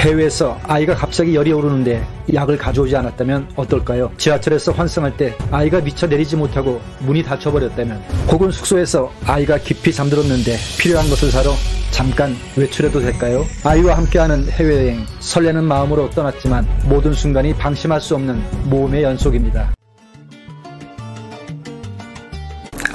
해외에서 아이가 갑자기 열이 오르는데 약을 가져오지 않았다면 어떨까요? 지하철에서 환승할 때 아이가 미처 내리지 못하고 문이 닫혀버렸다면, 혹은 숙소에서 아이가 깊이 잠들었는데 필요한 것을 사러 잠깐 외출해도 될까요? 아이와 함께하는 해외여행, 설레는 마음으로 떠났지만 모든 순간이 방심할 수 없는 모험의 연속입니다.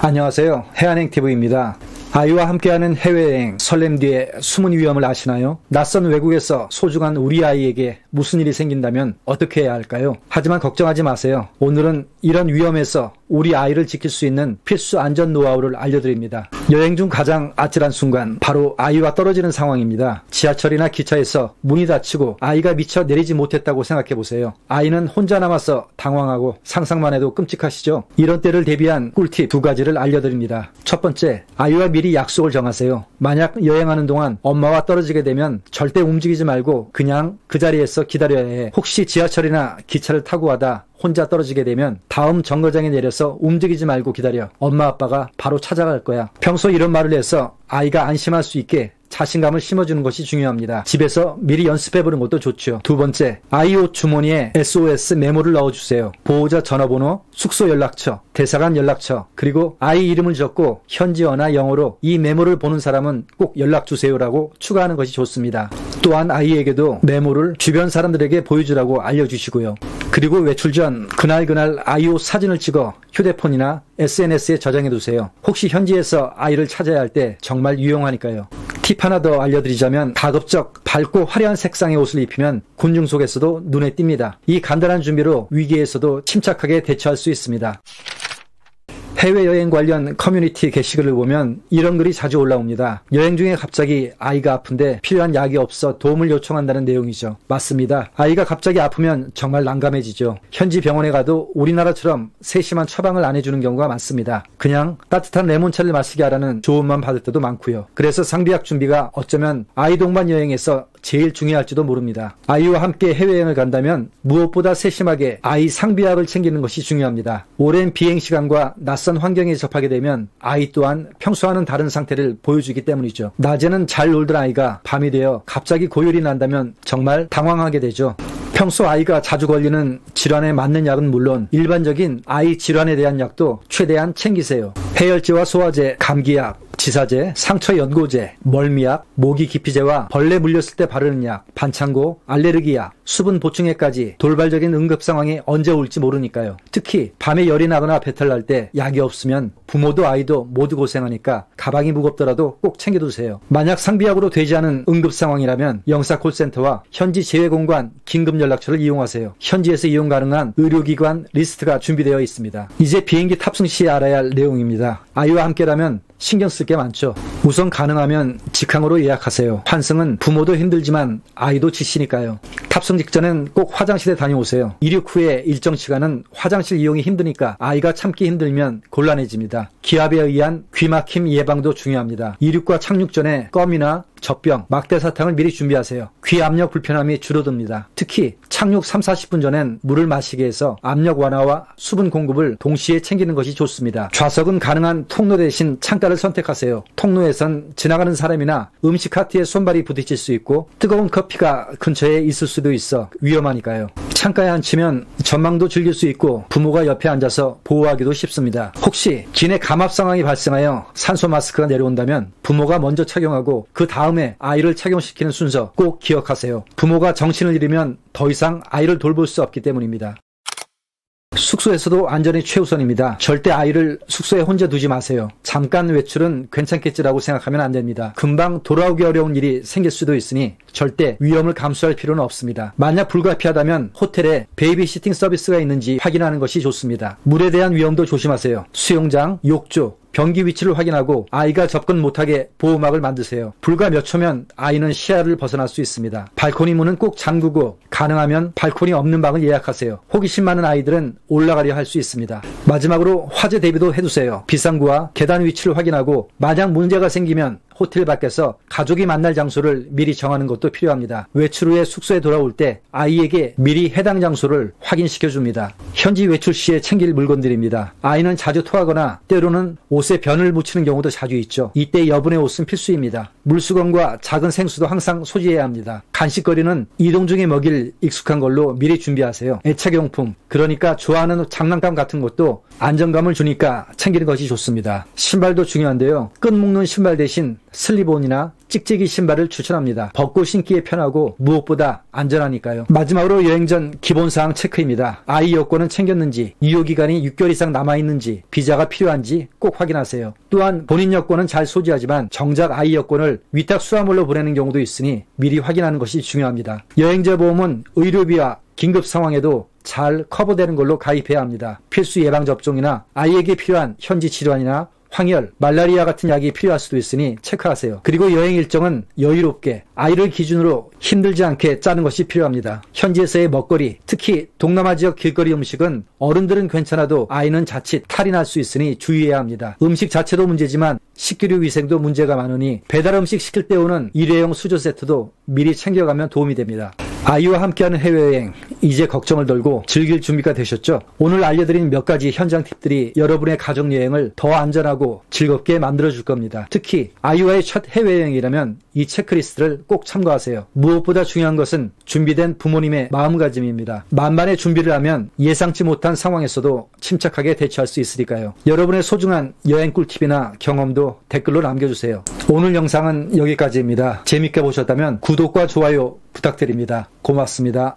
안녕하세요, 해안행TV입니다. 아이와 함께하는 해외여행, 설렘 뒤에 숨은 위험을 아시나요? 낯선 외국에서 소중한 우리 아이에게 무슨 일이 생긴다면 어떻게 해야 할까요? 하지만 걱정하지 마세요. 오늘은 이런 위험에서 우리 아이를 지킬 수 있는 필수 안전 노하우를 알려드립니다. 여행 중 가장 아찔한 순간, 바로 아이와 떨어지는 상황입니다. 지하철이나 기차에서 문이 닫히고 아이가 미처 내리지 못했다고 생각해보세요. 아이는 혼자 남아서 당황하고 상상만 해도 끔찍하시죠? 이런 때를 대비한 꿀팁 2가지를 알려드립니다. 첫 번째, 아이와 미리 약속을 정하세요. 만약 여행하는 동안 엄마와 떨어지게 되면 절대 움직이지 말고 그냥 그 자리에서 기다려야 해. 혹시 지하철이나 기차를 타고 가다 혼자 떨어지게 되면 다음 정거장에 내려서 움직이지 말고 기다려. 엄마 아빠가 바로 찾아갈 거야. 평소 이런 말을 해서 아이가 안심할 수 있게 자신감을 심어주는 것이 중요합니다. 집에서 미리 연습해보는 것도 좋죠. 두 번째, 아이 옷 주머니에 SOS 메모를 넣어주세요. 보호자 전화번호, 숙소 연락처, 대사관 연락처, 그리고 아이 이름을 적고 현지어나 영어로 이 메모를 보는 사람은 꼭 연락주세요라고 추가하는 것이 좋습니다. 또한 아이에게도 메모를 주변 사람들에게 보여주라고 알려주시고요. 그리고 외출 전 그날 아이 옷 사진을 찍어 휴대폰이나 SNS에 저장해두세요. 혹시 현지에서 아이를 찾아야 할 때 정말 유용하니까요. 팁 하나 더 알려드리자면, 가급적 밝고 화려한 색상의 옷을 입히면 군중 속에서도 눈에 띕니다. 이 간단한 준비로 위기에서도 침착하게 대처할 수 있습니다. 해외여행 관련 커뮤니티 게시글을 보면 이런 글이 자주 올라옵니다. 여행 중에 갑자기 아이가 아픈데 필요한 약이 없어 도움을 요청한다는 내용이죠. 맞습니다. 아이가 갑자기 아프면 정말 난감해지죠. 현지 병원에 가도 우리나라처럼 세심한 처방을 안 해주는 경우가 많습니다. 그냥 따뜻한 레몬차를 마시게 하라는 조언만 받을 때도 많고요. 그래서 상비약 준비가 어쩌면 아이 동반 여행에서 제일 중요할지도 모릅니다. 아이와 함께 해외여행을 간다면 무엇보다 세심하게 아이 상비약을 챙기는 것이 중요합니다. 오랜 비행시간과 낯선 환경에 접하게 되면 아이 또한 평소와는 다른 상태를 보여주기 때문이죠. 낮에는 잘 놀던 아이가 밤이 되어 갑자기 고열이 난다면 정말 당황하게 되죠. 평소 아이가 자주 걸리는 질환에 맞는 약은 물론 일반적인 아이 질환에 대한 약도 최대한 챙기세요. 해열제와 소화제, 감기약, 지사제, 상처 연고제, 멀미약, 모기 기피제와 벌레 물렸을 때 바르는 약, 반창고, 알레르기약, 수분 보충액까지 돌발적인 응급 상황이 언제 올지 모르니까요. 특히 밤에 열이 나거나 배탈 날 때 약이 없으면 부모도 아이도 모두 고생하니까 가방이 무겁더라도 꼭 챙겨두세요. 만약 상비약으로 되지 않은 응급 상황이라면 영사 콜센터와 현지 재외공관 긴급 연락처를 이용하세요. 현지에서 이용 가능한 의료기관 리스트가 준비되어 있습니다. 이제 비행기 탑승 시 알아야 할 내용입니다. 아이와 함께라면 신경 쓸 게 많죠. 우선 가능하면 직항으로 예약하세요. 환승은 부모도 힘들지만 아이도 지치니까요. 탑승 직전엔 꼭 화장실에 다녀오세요. 이륙 후에 일정 시간은 화장실 이용이 힘드니까 아이가 참기 힘들면 곤란해집니다. 기압에 의한 귀막힘 예방도 중요합니다. 이륙과 착륙 전에 껌이나 젖병, 막대사탕을 미리 준비하세요. 귀 압력 불편함이 줄어듭니다. 특히 착륙 3-40분 전엔 물을 마시게 해서 압력 완화와 수분 공급을 동시에 챙기는 것이 좋습니다. 좌석은 가능한 통로 대신 창가를 선택하세요. 통로에선 지나가는 사람이나 음식 카트에 손발이 부딪힐 수 있고 뜨거운 커피가 근처에 있을 수도 있어 위험하니까요. 창가에 앉히면 전망도 즐길 수 있고 부모가 옆에 앉아서 보호하기도 쉽습니다. 혹시 기내 감압 상황이 발생하여 산소 마스크가 내려온다면 부모가 먼저 착용하고 그 다음에 아이를 착용시키는 순서 꼭 기억하세요. 부모가 정신을 잃으면 더 이상 아이를 돌볼 수 없기 때문입니다. 숙소에서도 안전이 최우선입니다. 절대 아이를 숙소에 혼자 두지 마세요. 잠깐 외출은 괜찮겠지라고 생각하면 안 됩니다. 금방 돌아오기 어려운 일이 생길 수도 있으니 절대 위험을 감수할 필요는 없습니다. 만약 불가피하다면 호텔에 베이비시팅 서비스가 있는지 확인하는 것이 좋습니다. 물에 대한 위험도 조심하세요. 수영장, 욕조, 변기 위치를 확인하고 아이가 접근 못하게 보호막을 만드세요. 불과 몇 초면 아이는 시야를 벗어날 수 있습니다. 발코니 문은 꼭 잠그고 가능하면 발코니 없는 방을 예약하세요. 호기심 많은 아이들은 올라가려 할 수 있습니다. 마지막으로 화재 대비도 해두세요. 비상구와 계단 위치를 확인하고 만약 문제가 생기면 호텔 밖에서 가족이 만날 장소를 미리 정하는 것도 필요합니다. 외출 후에 숙소에 돌아올 때 아이에게 미리 해당 장소를 확인시켜 줍니다. 현지 외출 시에 챙길 물건들입니다. 아이는 자주 토하거나 때로는 옷에 변을 묻히는 경우도 자주 있죠. 이때 여분의 옷은 필수입니다. 물수건과 작은 생수도 항상 소지해야 합니다. 간식거리는 이동 중에 먹일 익숙한 걸로 미리 준비하세요. 애착용품, 그러니까 좋아하는 장난감 같은 것도 안정감을 주니까 챙기는 것이 좋습니다. 신발도 중요한데요. 끈 묶는 신발 대신 슬립온이나 찍찍이 신발을 추천합니다. 벗고 신기에 편하고 무엇보다 안전하니까요. 마지막으로 여행 전 기본사항 체크입니다. 아이 여권은 챙겼는지, 유효기간이 6개월 이상 남아있는지, 비자가 필요한지 꼭 확인하세요. 또한 본인 여권은 잘 소지하지만 정작 아이 여권을 위탁 수화물로 보내는 경우도 있으니 미리 확인하는 것이 중요합니다. 여행자 보험은 의료비와 긴급 상황에도 잘 커버되는 걸로 가입해야 합니다. 필수 예방접종이나 아이에게 필요한 현지 질환이나 황열, 말라리아 같은 약이 필요할 수도 있으니 체크하세요. 그리고 여행 일정은 여유롭게 아이를 기준으로 힘들지 않게 짜는 것이 필요합니다. 현지에서의 먹거리, 특히 동남아 지역 길거리 음식은 어른들은 괜찮아도 아이는 자칫 탈이 날 수 있으니 주의해야 합니다. 음식 자체도 문제지만 식기류 위생도 문제가 많으니 배달 음식 시킬 때 오는 일회용 수저 세트도 미리 챙겨가면 도움이 됩니다. 아이와 함께하는 해외여행, 이제 걱정을 덜고 즐길 준비가 되셨죠? 오늘 알려드린 몇 가지 현장 팁들이 여러분의 가족여행을 더 안전하고 즐겁게 만들어줄 겁니다. 특히 아이와의 첫 해외여행이라면 이 체크리스트를 꼭 참고하세요. 무엇보다 중요한 것은 준비된 부모님의 마음가짐입니다. 만반의 준비를 하면 예상치 못한 상황에서도 침착하게 대처할 수 있으니까요. 여러분의 소중한 여행 꿀팁이나 경험도 댓글로 남겨주세요. 오늘 영상은 여기까지입니다. 재밌게 보셨다면 구독과 좋아요 부탁드립니다. 고맙습니다.